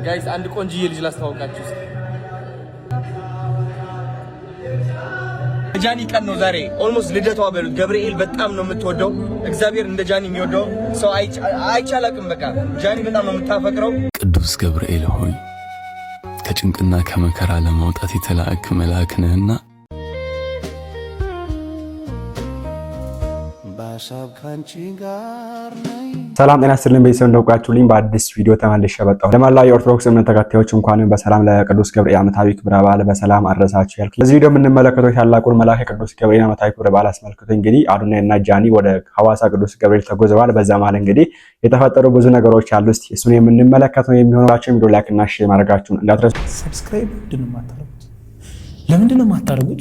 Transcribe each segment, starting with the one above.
ጋይስ አንድ ቆንጆዬ ልጅ ላስተዋውቃችሁ። ጃኒ ቀን ነው ዛሬ ኦልሞስት ልደቷ በሉት። ገብርኤል በጣም ነው የምትወደው። እግዚአብሔር እንደ ጃኒ የሚወደው ሰው አይቻላቅም። በቃ ጃኒ በጣም ነው የምታፈቅረው። ቅዱስ ገብርኤል ሆይ ከጭንቅና ከመከራ ለማውጣት የተላእክ መልአክ ነህና ባሳብ ካንቺ ጋር ነኝ። ሰላም ጤና ይስጥልኝ ቤተሰብ እንደውቃችሁልኝ በአዲስ ቪዲዮ ተመልሼ መጣሁ። ለመላው የኦርቶዶክስ እምነት ተከታዮች እንኳን በሰላም ለቅዱስ ገብርኤል ዓመታዊ ክብረ በዓል በሰላም አደረሳችሁ ያልኩ። በዚህ ቪዲዮ የምንመለከተው ታላቁን መልአክ ቅዱስ ገብርኤል ዓመታዊ ክብረ በዓል አስመልክቶ እንግዲህ አዶናይ እና ጃኒ ወደ ሐዋሳ ቅዱስ ገብርኤል ተጉዘዋል። በዛ ማለት እንግዲህ የተፈጠሩ ብዙ ነገሮች አሉ። እስቲ እሱን የምንመለከት ነው የሚሆነው። ቪዲዮ ላይክ እና ሼር ማድረጋችሁን እንዳትረሱ። ሰብስክራይብ ለምንድን ነው የማታደርጉት?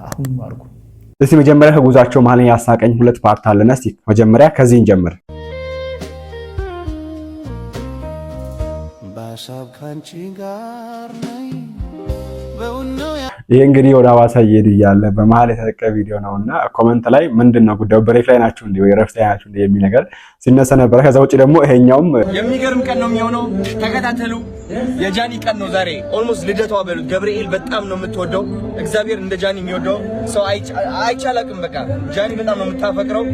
አሁን አድርጉ። እስቲ መጀመሪያ ከጉዟቸው መሀል ያሳቀኝ ሁለት ፓርት አለና እስቲ መጀመሪያ ከዚህ እንጀምር። ባሳብ ካንቺ ጋር ነኝ በእውነው ይሄ እንግዲህ ወደ ሐዋሳ እየሄዱ እያለ በመሀል የተለቀቀ ቪዲዮ ነውና ኮሜንት ላይ ምንድነው ጉዳዩ ብሬክ ላይ ናችሁ እንዴ ወይ ረፍት ላይ ናችሁ እንዴ የሚል ነገር ሲነሳ ነበር። ከዛ ውጪ ደግሞ ይሄኛውም የሚገርም ቀን ነው የሚሆነው። ተከታተሉ። የጃኒ ቀን ነው ዛሬ ኦልሞስት ልደቷ በሉት። ገብርኤል በጣም ነው የምትወደው። እግዚአብሔር እንደ ጃኒ የሚወደው ሰው አይቻላቅም። በቃ ጃኒ በጣም ነው የምታፈቅረው።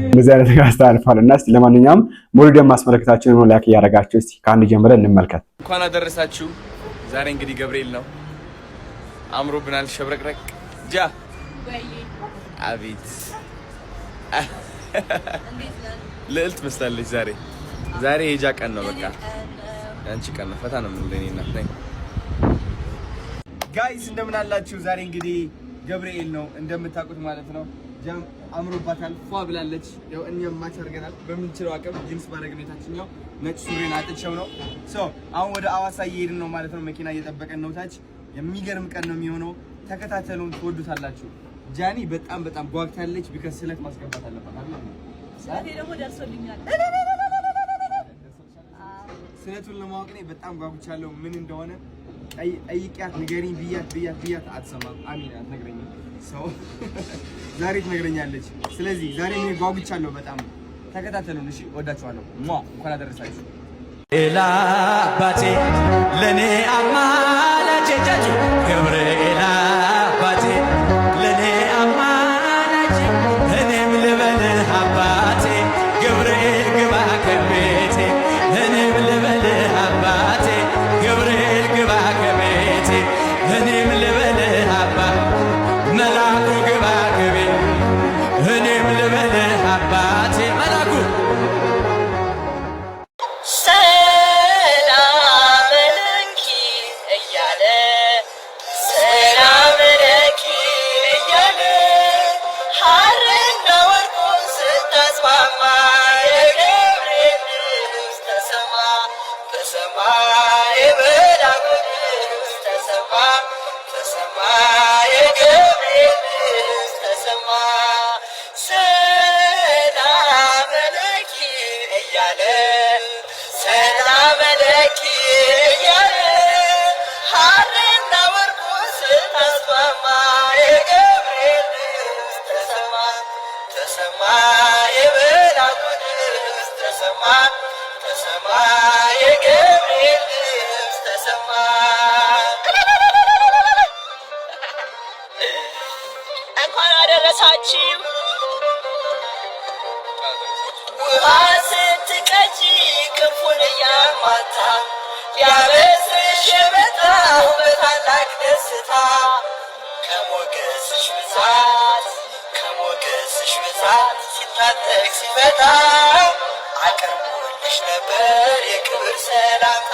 እንደዚህ አይነት ነገር አስተላልፋለና እስቲ ለማንኛውም ሙሉ ደም ማስመለከታችን ነው ላይክ እያደረጋችሁ እስቲ ከአንድ ጀምረን እንመልከት። እንኳን አደረሳችሁ። ዛሬ እንግዲህ ገብርኤል ነው። አምሮብናል። ሸብረቅረቅ ጃ አቤት ልዕልት መስላለች። ዛሬ የጃ ቀን ነው። በቃ አንቺ ቀን ነው። ፈታ ነው ምንለኔና ነኝ ጋይስ እንደምን አላችሁ? ዛሬ እንግዲህ ገብርኤል ነው እንደምታውቁት ማለት ነው። ጃም አምሮባታል። ፏ ብላለች። ያው እኛም ማች አድርገናል በምንችለው አቅም። ጂንስ ባረግነው የታችኛው ነጭ ሱሪን አጥቼው ነው። አሁን ወደ ሐዋሳ እየሄድን ነው ማለት ነው። መኪና እየጠበቀን ነው ታች። የሚገርም ቀን ነው የሚሆነው። ተከታተሉን፣ ትወዱታላችሁ። ጃኒ በጣም ጓግታለች። ቢከስ ስለት ማስገባት አለባት አይደል? ስለቴ ደግሞ ደርሶልኛል። ስለቱን ለማወቅ እኔ በጣም ጓጉቻለሁ። ምን እንደሆነ ጠይቂያት ንገሪኝ ብያት አትሰማም። አሚን አትነግረኝም። ዛሬ ትነግረኛለች። ስለዚህ ዛሬ እኔ ጓጉቻለሁ በጣም። ተከታተሉን እሺ። ወዳችኋለሁ። እንኳን አደረሳችሁ። ኤላ አባቴ ለኔ አማላጄ ገብርኤል አባቴ ለኔ አማላጄ እኔም ልበልህ አባቴ ገብርኤል ግባ ከቤቴ እኔም ልበልህ አባቴ ገብርኤል ግባ ከቤቴ እኔም ልበልህ አባ መላኩ ግባ ከቤቴ እኔም ልበልህ አባቴ መላኩ እንኳን አደረሳችሁ። ውሃ ስትቀጂ ክንፉን እያማታ ሊያበስርሽ የመጣው በታላቅ ደስታ ከሞገስሽ ብዛት ሲታጠቅ ሲፈታ አቅርቦልሽ ነበር የክብር ሰላምታ።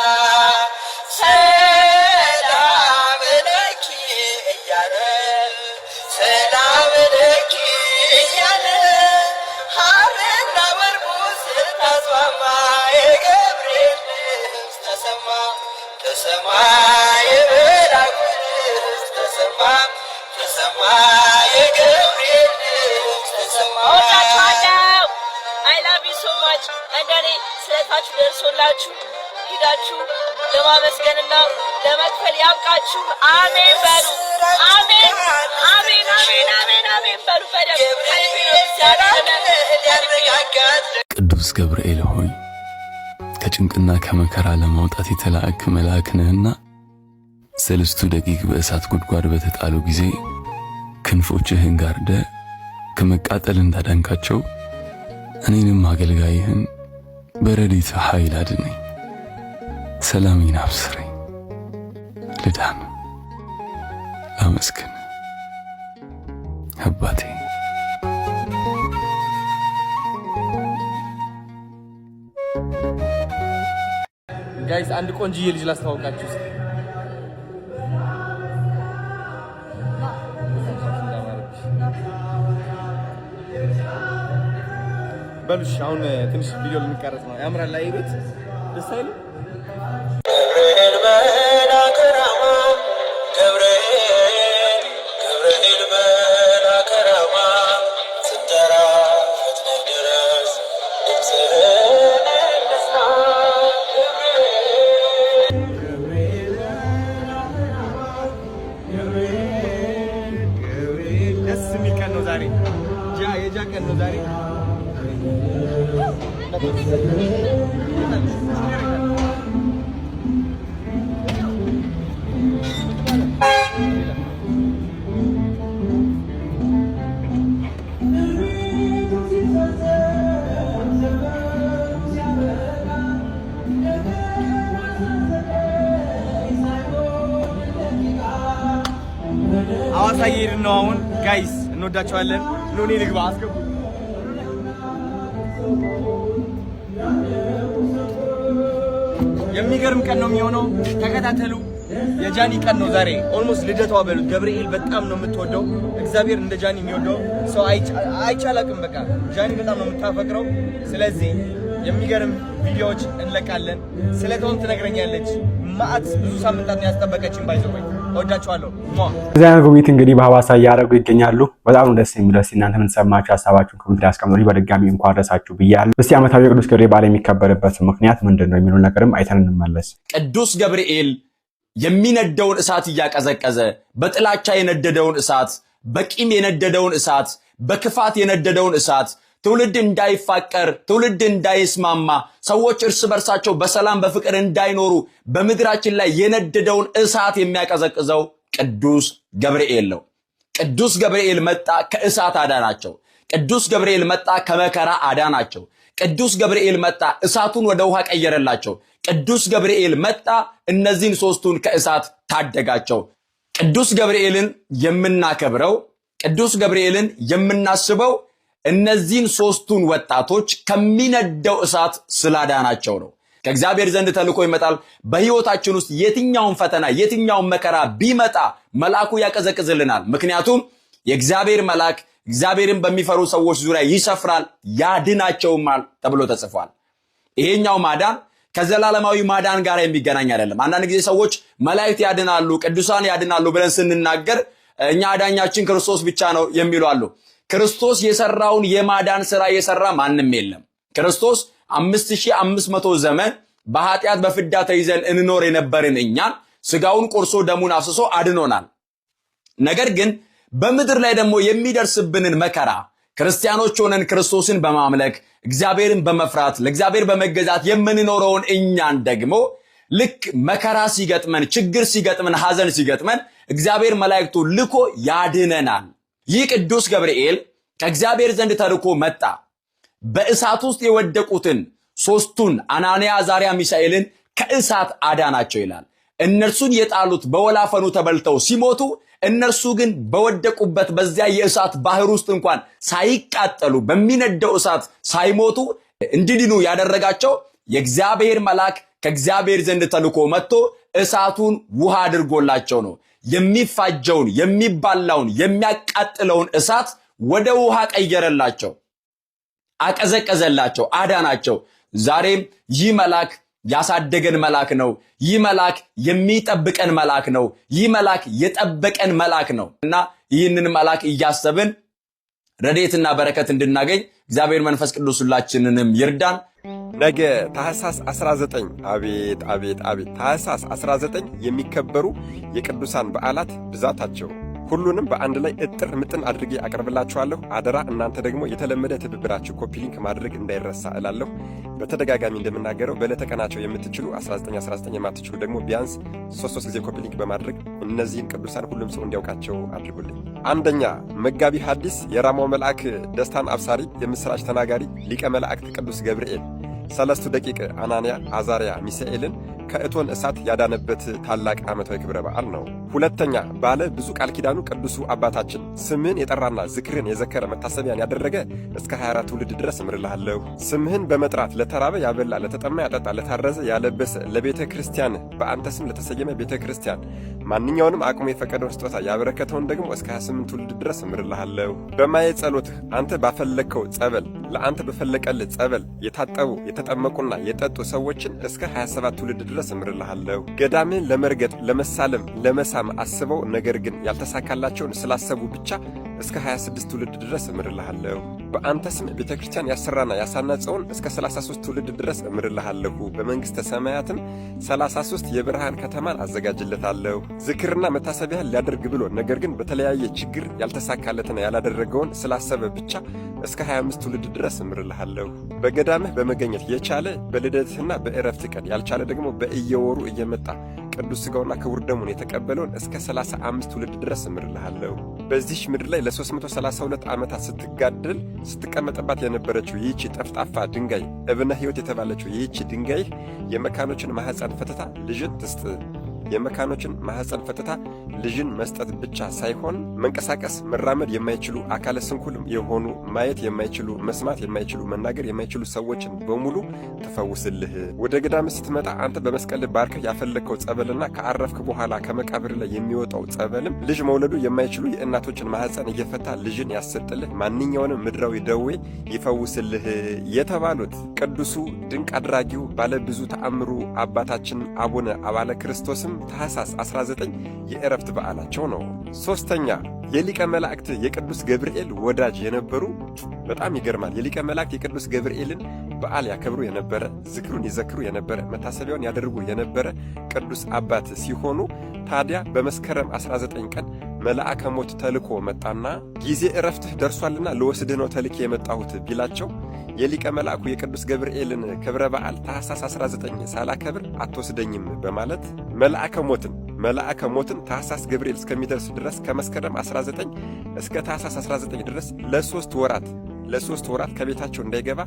ሰላም ለኪ እያለ ሐርና ወርቁ ስታስማማ የገብርኤል ድምፅ ተሰማ የመላኩ ድምፅ ተሰማ የገብርኤል ድምፅ ተሰማ። ወዳችኋለሁ። አይ ላቭ ዩ ሶ ማች። እንደኔ ስለታችሁ ደርሶላችሁ ሂዳችሁ ለማመስገንና ለመክፈል ያብቃችሁ። አሜን በሉ። አሜን በሉ። በደምብ ቅዱስ ገብርኤል ሆይ ከጭንቅና ከመከራ ለማውጣት የተላእክ መልአክ ነህና 3 ደቂቅ በእሳት ጉድጓድ በተጣሉ ጊዜ ክንፎችህን ጋርደ ከመቃጠል እንዳዳንካቸው እኔንም አገልጋይህን በረድኤት ኃይል አድነኝ። ሰላሜን አብስረኝ። ልዳን ላመስግን አባቴ። ጋይስ አንድ ቆንጆዬ ልጅ ላስተዋውቃችሁ። በሉሽ አሁን ትንሽ ቪዲዮ ልንቀርጽ ነው። ያምራል ላይ ቤት ደስ አይልም? ገብርኤል መልአከ ራማ ገብርኤል መልአከ ራማ ስትጠራ ፈጥነህ ድረስ ድምፅህን እንስማ። ገብርኤል ደስ የሚል ቀን ነው ዛሬ። የጃ ቀን ነው ዛሬ። ሐዋሳ እየሄድን ነው አሁን ጋይስ፣ እንወዳቸዋለን። ኑኔ ልግባ አስገቡ። የሚገርም ቀን ነው የሚሆነው፣ ተከታተሉ። የጃኒ ቀን ነው ዛሬ። ኦልሞስት ልደቷ በሉት። ገብርኤል በጣም ነው የምትወደው። እግዚአብሔር እንደ ጃኒ የሚወደው ሰው አይቻላቅም። በቃ ጃኒ በጣም ነው የምታፈቅረው። ስለዚህ የሚገርም ቪዲዮዎች እንለቃለን። ስለተውም ትነግረኛለች። ማአት ብዙ ሳምንታት ነው ያስጠበቀችን። ባይዘው ወዳችኋለሁ። እዚያ ጉብኝት እንግዲህ በሐዋሳ እያደረጉ ይገኛሉ። በጣም ነው ደስ የሚለው። እስቲ እናንተ ምን ተሰማችሁ? ሐሳባችሁን ኮሜንት ላይ አስቀምጡልኝ። በድጋሚ እንኳን አደረሳችሁ ብያለሁ። እስቲ ዓመታዊ ቅዱስ ገብርኤል በዓል የሚከበርበት ምክንያት ምንድነው የሚሉ ነገርም አይተን እንመለስ። ቅዱስ ገብርኤል የሚነደውን እሳት እያቀዘቀዘ በጥላቻ የነደደውን እሳት፣ በቂም የነደደውን እሳት፣ በክፋት የነደደውን እሳት ትውልድ እንዳይፋቀር፣ ትውልድ እንዳይስማማ፣ ሰዎች እርስ በርሳቸው በሰላም በፍቅር እንዳይኖሩ በምድራችን ላይ የነደደውን እሳት የሚያቀዘቅዘው ቅዱስ ገብርኤል ነው። ቅዱስ ገብርኤል መጣ፣ ከእሳት አዳናቸው። ቅዱስ ገብርኤል መጣ፣ ከመከራ አዳናቸው። ቅዱስ ገብርኤል መጣ፣ እሳቱን ወደ ውሃ ቀየረላቸው። ቅዱስ ገብርኤል መጣ፣ እነዚህን ሶስቱን ከእሳት ታደጋቸው። ቅዱስ ገብርኤልን የምናከብረው፣ ቅዱስ ገብርኤልን የምናስበው እነዚህን ሶስቱን ወጣቶች ከሚነደው እሳት ስላዳናቸው ነው። ከእግዚአብሔር ዘንድ ተልኮ ይመጣል። በህይወታችን ውስጥ የትኛውን ፈተና የትኛውን መከራ ቢመጣ መልአኩ ያቀዘቅዝልናል። ምክንያቱም የእግዚአብሔር መልአክ እግዚአብሔርን በሚፈሩ ሰዎች ዙሪያ ይሰፍራል ያድናቸውማል ተብሎ ተጽፏል። ይሄኛው ማዳን ከዘላለማዊ ማዳን ጋር የሚገናኝ አይደለም። አንዳንድ ጊዜ ሰዎች መላእክት ያድናሉ፣ ቅዱሳን ያድናሉ ብለን ስንናገር እኛ አዳኛችን ክርስቶስ ብቻ ነው የሚሉ አሉ። ክርስቶስ የሰራውን የማዳን ሥራ የሰራ ማንም የለም። ክርስቶስ 5500 ዘመን በኃጢአት በፍዳ ተይዘን እንኖር የነበርን እኛን ስጋውን ቆርሶ ደሙን አፍስሶ አድኖናል። ነገር ግን በምድር ላይ ደግሞ የሚደርስብንን መከራ ክርስቲያኖች ሆነን ክርስቶስን በማምለክ እግዚአብሔርን በመፍራት ለእግዚአብሔር በመገዛት የምንኖረውን እኛን ደግሞ ልክ መከራ ሲገጥመን፣ ችግር ሲገጥመን፣ ሐዘን ሲገጥመን እግዚአብሔር መላእክቱ ልኮ ያድነናል። ይህ ቅዱስ ገብርኤል ከእግዚአብሔር ዘንድ ተልኮ መጣ። በእሳት ውስጥ የወደቁትን ሶስቱን አናንያ፣ አዛርያ፣ ሚሳኤልን ከእሳት አዳናቸው ይላል። እነርሱን የጣሉት በወላፈኑ ተበልተው ሲሞቱ፣ እነርሱ ግን በወደቁበት በዚያ የእሳት ባህር ውስጥ እንኳን ሳይቃጠሉ በሚነደው እሳት ሳይሞቱ እንዲድኑ ያደረጋቸው የእግዚአብሔር መልአክ ከእግዚአብሔር ዘንድ ተልኮ መጥቶ እሳቱን ውሃ አድርጎላቸው ነው። የሚፋጀውን የሚባላውን የሚያቃጥለውን እሳት ወደ ውሃ ቀየረላቸው፣ አቀዘቀዘላቸው፣ አዳናቸው። ዛሬም ይህ መልአክ ያሳደገን መልአክ ነው። ይህ መልአክ የሚጠብቀን መልአክ ነው። ይህ መልአክ የጠበቀን መልአክ ነው እና ይህንን መልአክ እያሰብን ረድኤትና በረከት እንድናገኝ እግዚአብሔር መንፈስ ቅዱስ ሁላችንንም ይርዳን። ነገ ታኅሳስ 19 አቤት አቤት አቤት ታኅሳስ 19 የሚከበሩ የቅዱሳን በዓላት ብዛታቸው ሁሉንም በአንድ ላይ እጥር ምጥን አድርጌ አቀርብላችኋለሁ። አደራ እናንተ ደግሞ የተለመደ ትብብራችሁ ኮፒ ሊንክ ማድረግ እንዳይረሳ እላለሁ። በተደጋጋሚ እንደምናገረው በዕለተ ቀናቸው የምትችሉ 19 የማትችሉ ደግሞ ቢያንስ 3 ጊዜ ኮፒ ሊንክ በማድረግ እነዚህን ቅዱሳን ሁሉም ሰው እንዲያውቃቸው አድርጉልኝ። አንደኛ መጋቢ ሐዲስ የራማው መልአክ ደስታን አብሳሪ የምስራች ተናጋሪ ሊቀ መላእክት ቅዱስ ገብርኤል ሰለስቱ ደቂቅ አናንያ፣ አዛርያ፣ ሚሳኤልን ከእቶን እሳት ያዳነበት ታላቅ ዓመታዊ ክብረ በዓል ነው። ሁለተኛ ባለ ብዙ ቃል ኪዳኑ ቅዱሱ አባታችን ስምህን የጠራና ዝክርን የዘከረ መታሰቢያን ያደረገ እስከ 24 ትውልድ ድረስ እምርልሃለሁ። ስምህን በመጥራት ለተራበ ያበላ፣ ለተጠማ ያጠጣ፣ ለታረዘ ያለበሰ፣ ለቤተ ክርስቲያን በአንተ ስም ለተሰየመ ቤተ ክርስቲያን ማንኛውንም አቅሙ የፈቀደውን ስጦታ ያበረከተውን ደግሞ እስከ 28 ትውልድ ድረስ እምርልሃለሁ። በማየ ጸሎትህ አንተ ባፈለግከው ጸበል ለአንተ በፈለቀልህ ጸበል የታጠቡ የተጠመቁና የጠጡ ሰዎችን እስከ 27 ትውልድ ድረስ እምርልሃለሁ። ገዳምህን ለመርገጥ ለመሳለም ለመሳም አስበው ነገር ግን ያልተሳካላቸውን ስላሰቡ ብቻ እስከ 26 ትውልድ ድረስ እምርልሃለሁ። በአንተ ስም ቤተ ክርስቲያን ያሰራና ያሳነጸውን እስከ 33 ትውልድ ድረስ እምርልሃለሁ። በመንግሥተ ሰማያትም 33 የብርሃን ከተማን አዘጋጅለታለሁ። ዝክርና መታሰቢያን ሊያደርግ ብሎ ነገር ግን በተለያየ ችግር ያልተሳካለትና ያላደረገውን ስላሰበ ብቻ እስከ 25 ትውልድ ድረስ እምርልሃለሁ። በገዳምህ በመገኘት የቻለ በልደትህና በዕረፍት ቀን ያልቻለ ደግሞ በእየወሩ እየመጣ ቅዱስ ሥጋውና ክቡር ደሙን የተቀበለውን እስከ 35 ትውልድ ድረስ እምርልሃለሁ። በዚህች ምድር ላይ ለ332 ዓመታት ስትጋደል ስትቀመጥባት የነበረችው ይህቺ ጠፍጣፋ ድንጋይ እብነ ሕይወት የተባለችው ይህቺ ድንጋይ የመካኖችን ማኅፀን ፈትታ ልጅን ትስጥ። የመካኖችን ማኅፀን ፈትታ ልጅን መስጠት ብቻ ሳይሆን መንቀሳቀስ መራመድ የማይችሉ አካለ ስንኩልም የሆኑ ማየት የማይችሉ መስማት የማይችሉ መናገር የማይችሉ ሰዎችን በሙሉ ትፈውስልህ። ወደ ገዳም ስትመጣ አንተ በመስቀል ባርከህ ያፈለግከው ጸበልና ከአረፍክ በኋላ ከመቃብር ላይ የሚወጣው ጸበልም ልጅ መውለዱ የማይችሉ የእናቶችን ማኅፀን እየፈታ ልጅን ያሰጥልህ፣ ማንኛውንም ምድራዊ ደዌ ይፈውስልህ የተባሉት ቅዱሱ ድንቅ አድራጊው ባለብዙ ተአምሩ አባታችን አቡነ አባለ ክርስቶስም ታኅሳስ 19 የዕረፍት በዓላቸው ነው። ሦስተኛ የሊቀ መላእክት የቅዱስ ገብርኤል ወዳጅ የነበሩ በጣም ይገርማል። የሊቀ መላእክት የቅዱስ ገብርኤልን በዓል ያከብሩ የነበረ ዝክሩን ይዘክሩ የነበረ መታሰቢያውን ያደርጉ የነበረ ቅዱስ አባት ሲሆኑ ታዲያ በመስከረም 19 ቀን መልአከ ሞት ተልኮ መጣና ጊዜ ዕረፍትህ ደርሷልና ልወስድህ ነው ተልኬ የመጣሁት ቢላቸው የሊቀ መልአኩ የቅዱስ ገብርኤልን ክብረ በዓል ታኅሳስ 19 ሳላከብር አትወስደኝም በማለት መልአከ ሞትን ታኅሳስ ገብርኤል እስከሚደርስ ድረስ ከመስከረም 19 እስከ ታኅሳስ 19 ድረስ ለሶስት ወራት ከቤታቸው እንዳይገባ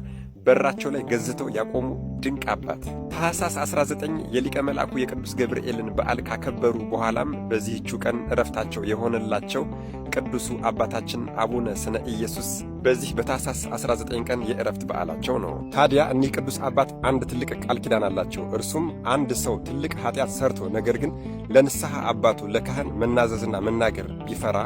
በራቸው ላይ ገዝተው ያቆሙ ድንቅ አባት። ታኅሳስ 19 የሊቀ መልአኩ የቅዱስ ገብርኤልን በዓል ካከበሩ በኋላም በዚህችው ቀን ዕረፍታቸው የሆነላቸው ቅዱሱ አባታችን አቡነ ስነ ኢየሱስ በዚህ በታኅሳስ 19 ቀን የዕረፍት በዓላቸው ነው። ታዲያ እኒህ ቅዱስ አባት አንድ ትልቅ ቃል ኪዳን አላቸው። እርሱም አንድ ሰው ትልቅ ኃጢአት ሰርቶ ነገር ግን ለንስሐ አባቱ ለካህን መናዘዝና መናገር ቢፈራ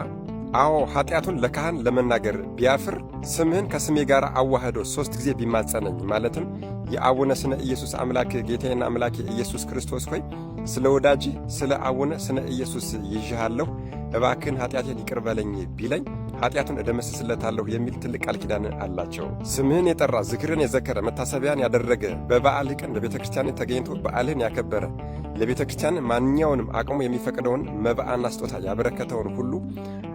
ኃጢአቱን ለካህን ለመናገር ቢያፍር ስምህን ከስሜ ጋር አዋህዶ 3 ጊዜ ቢማጸነኝ ማለትም የአቡነ ስነ ኢየሱስ አምላክ ጌታዬና አምላኬ ኢየሱስ ክርስቶስ ሆይ ስለ ወዳጅ ስለ አቡነ ስነ ኢየሱስ ይዤሃለሁ እባክህን ኃጢአቴን ይቅር በለኝ ቢለኝ ኃጢአቱን እደመስስለታለሁ የሚል ትልቅ ቃል ኪዳን አላቸው። ስምህን የጠራ ዝክርን የዘከረ መታሰቢያን ያደረገ በበዓልህ ቀን በቤተ ክርስቲያን ተገኝቶ በዓልህን ያከበረ ለቤተ ክርስቲያን ማንኛውንም አቅሙ የሚፈቅደውን መባዕና ስጦታ ያበረከተውን ሁሉ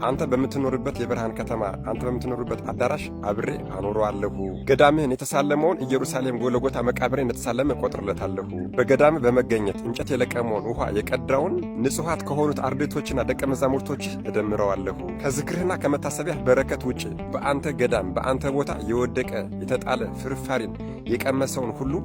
አንተ በምትኖርበት የብርሃን ከተማ አንተ በምትኖርበት አዳራሽ አብሬ አኖረዋለሁ። ገዳምህን የተሳለመውን ኢየሩሳሌም ጎለጎታ መቃብሬን እንደተሳለመ እቆጥርለታለሁ። በገዳምህ በመገኘት እንጨት የለቀመውን ውኃ የቀዳውን ንጹሐት ከሆኑት አርድእቶችና ደቀ መዛሙርቶችህ እደምረዋለሁ። ከዝክርህና ከመታሰቢያህ በረከት ውጭ በአንተ ገዳም በአንተ ቦታ የወደቀ የተጣለ ፍርፋሪን የቀመሰውን ሁሉ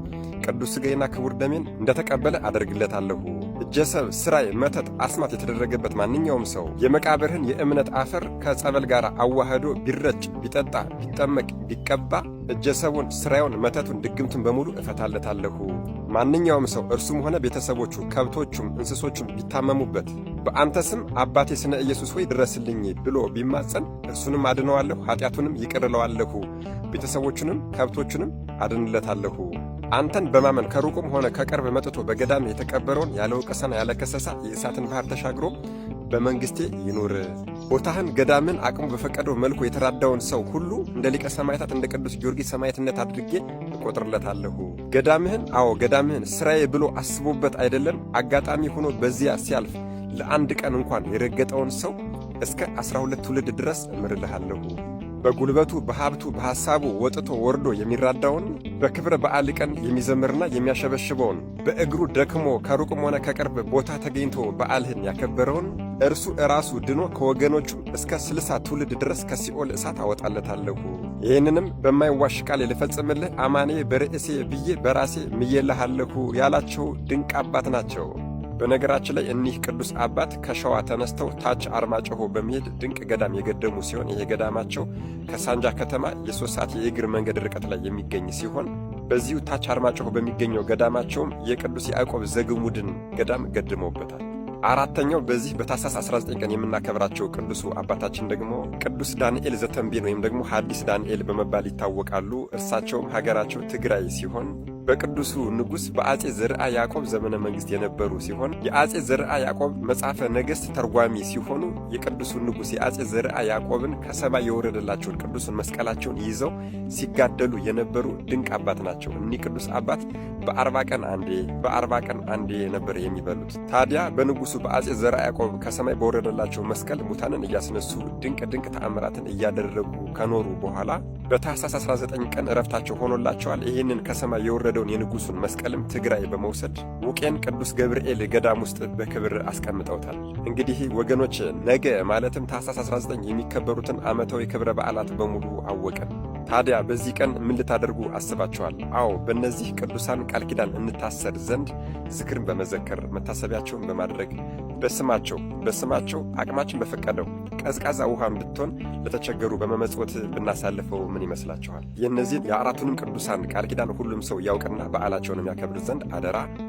ቅዱስ ሥጋዬና ክቡር ደሜን እንደተቀበለ አደርግለታለሁ። እጀሰብ፣ ስራይ፣ መተት፣ አስማት የተደረገበት ማንኛውም ሰው የመቃብርህን የእምነት አፈር ከጸበል ጋር አዋህዶ ቢረጭ፣ ቢጠጣ፣ ቢጠመቅ፣ ቢቀባ እጀሰቡን፣ ስራዩን፣ መተቱን፣ ድግምቱን በሙሉ እፈታለታለሁ። ማንኛውም ሰው እርሱም ሆነ ቤተሰቦቹ ከብቶቹም እንስሶቹም ቢታመሙበት በአንተ ስም አባቴ ስነ ኢየሱስ ሆይ ድረስልኝ ብሎ ቢማጸን እርሱንም አድነዋለሁ፣ ኃጢአቱንም ይቅር እለዋለሁ፣ ቤተሰቦቹንም ከብቶቹንም አድንለታለሁ። አንተን በማመን ከሩቁም ሆነ ከቅርብ መጥቶ በገዳም የተቀበረውን ያለ ወቀሳና ያለ ከሰሳ የእሳትን ባህር ተሻግሮ በመንግሥቴ ይኑር። ቦታህን ገዳምን አቅሙ በፈቀደው መልኩ የተራዳውን ሰው ሁሉ እንደ ሊቀ ሰማዕታት እንደ ቅዱስ ጊዮርጊስ ሰማዕትነት አድርጌ እቆጥርለታለሁ። ገዳምህን ስራዬ ብሎ አስቦበት አይደለም አጋጣሚ ሆኖ በዚያ ሲያልፍ ለአንድ ቀን እንኳን የረገጠውን ሰው እስከ 12 ትውልድ ድረስ እምርልሃለሁ። በጉልበቱ በሀብቱ በሐሳቡ ወጥቶ ወርዶ የሚራዳውን በክብረ በዓል ቀን የሚዘምርና የሚያሸበሽበውን በእግሩ ደክሞ ከሩቅም ሆነ ከቅርብ ቦታ ተገኝቶ በዓልህን ያከበረውን እርሱ እራሱ ድኖ ከወገኖቹ እስከ 60 ትውልድ ድረስ ከሲኦል እሳት አወጣለታለሁ። ይህንንም በማይዋሽ ቃል ልፈጽምልህ አማኔ በርዕሴ ብዬ በራሴ ምዬልሃለሁ ያላቸው ድንቅ አባት ናቸው። በነገራችን ላይ እኒህ ቅዱስ አባት ከሸዋ ተነስተው ታች አርማጭሆ በመሄድ ድንቅ ገዳም የገደሙ ሲሆን ይሄ ገዳማቸው ከሳንጃ ከተማ የ3 ሰዓት የእግር መንገድ ርቀት ላይ የሚገኝ ሲሆን በዚሁ ታች አርማጭሆ በሚገኘው ገዳማቸውም የቅዱስ ያዕቆብ ዘግሙድን ገዳም ገድመውበታል። አራተኛው በዚህ በታኅሳስ 19 ቀን የምናከብራቸው ቅዱሱ አባታችን ደግሞ ቅዱስ ዳንኤል ዘተንቤን ወይም ደግሞ ሐዲስ ዳንኤል በመባል ይታወቃሉ። እርሳቸውም ሀገራቸው ትግራይ ሲሆን በቅዱሱ ንጉሥ በአጼ ዘርዓ ያዕቆብ ዘመነ መንግሥት የነበሩ ሲሆን የአጼ ዘርዓ ያዕቆብ መጽሐፈ ነገሥት ተርጓሚ ሲሆኑ የቅዱሱ ንጉሥ የአጼ ዘርዓ ያዕቆብን ከሰማይ የወረደላቸውን ቅዱሱን መስቀላቸውን ይዘው ሲጋደሉ የነበሩ ድንቅ አባት ናቸው። እኒህ ቅዱስ አባት በ40 ቀን አንዴ ነበር የሚበሉት። ታዲያ በንጉሱ በአጼ ዘርዓ ያዕቆብ ከሰማይ በወረደላቸው መስቀል ሙታንን እያስነሱ ድንቅ ተአምራትን እያደረጉ ከኖሩ በኋላ በታኅሳስ 19 ቀን ዕረፍታቸው ሆኖላቸዋል። ይህንን ከሰማይ የወረደውን የንጉሱን መስቀልም ትግራይ በመውሰድ ውቄን ቅዱስ ገብርኤል ገዳም ውስጥ በክብር አስቀምጠውታል። እንግዲህ ወገኖች ነገ ማለትም ታኅሳስ 19 የሚከበሩትን ዓመታዊ ክብረ በዓላት በሙሉ አወቀን። ታዲያ በዚህ ቀን ምን ልታደርጉ አስባችኋል? አዎ በእነዚህ ቅዱሳን ቃል ኪዳን እንታሰር ዘንድ ዝክርን በመዘከር መታሰቢያቸውን በማድረግ በስማቸው አቅማችን በፈቀደው ቀዝቃዛ ውሃን ብትሆን ለተቸገሩ በመመጽወት ብናሳልፈው ምን ይመስላችኋል? የእነዚህን የአራቱንም ቅዱሳን ቃል ኪዳን ሁሉም ሰው ያውቅና በዓላቸውን የሚያከብር ዘንድ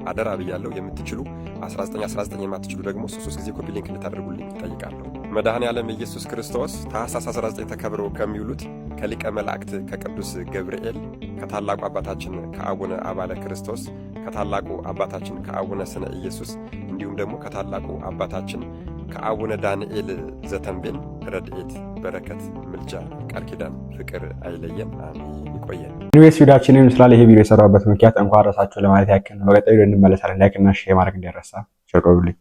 አደራ ብያለሁ። የምትችሉ 19 የማትችሉ ደግሞ 3 ጊዜ ኮፒ ሊንክ እንድታደርጉልኝ እጠይቃለሁ። መድኃኔ ዓለም ኢየሱስ ክርስቶስ ታኅሳስ 19 ተከብረው ከሚውሉት ከሊቀ መላእክት ከቅዱስ ገብርኤል ከታላቁ አባታችን ከአቡነ አባለ ክርስቶስ ከታላቁ አባታችን ከአቡነ ስነ ኢየሱስ እንዲሁም ደግሞ ከታላቁ አባታችን ከአቡነ ዳንኤል ዘተንቤን ረድኤት፣ በረከት፣ ምልጃ፣ ቃል ኪዳን፣ ፍቅር አይለየን። አሜን። ይቆየን። ኢንዌስ ቪዲዮአችንን ይመስላል። ይሄ ቪዲዮ የሰራበት ምክንያት እንኳን ራሳችሁ ለማለት ያክል ነው። በቀጣዩ እንመለሳለን። ላይክ እና ሼር ማድረግ እንዳይረሳ። ቸር ቆዩልኝ።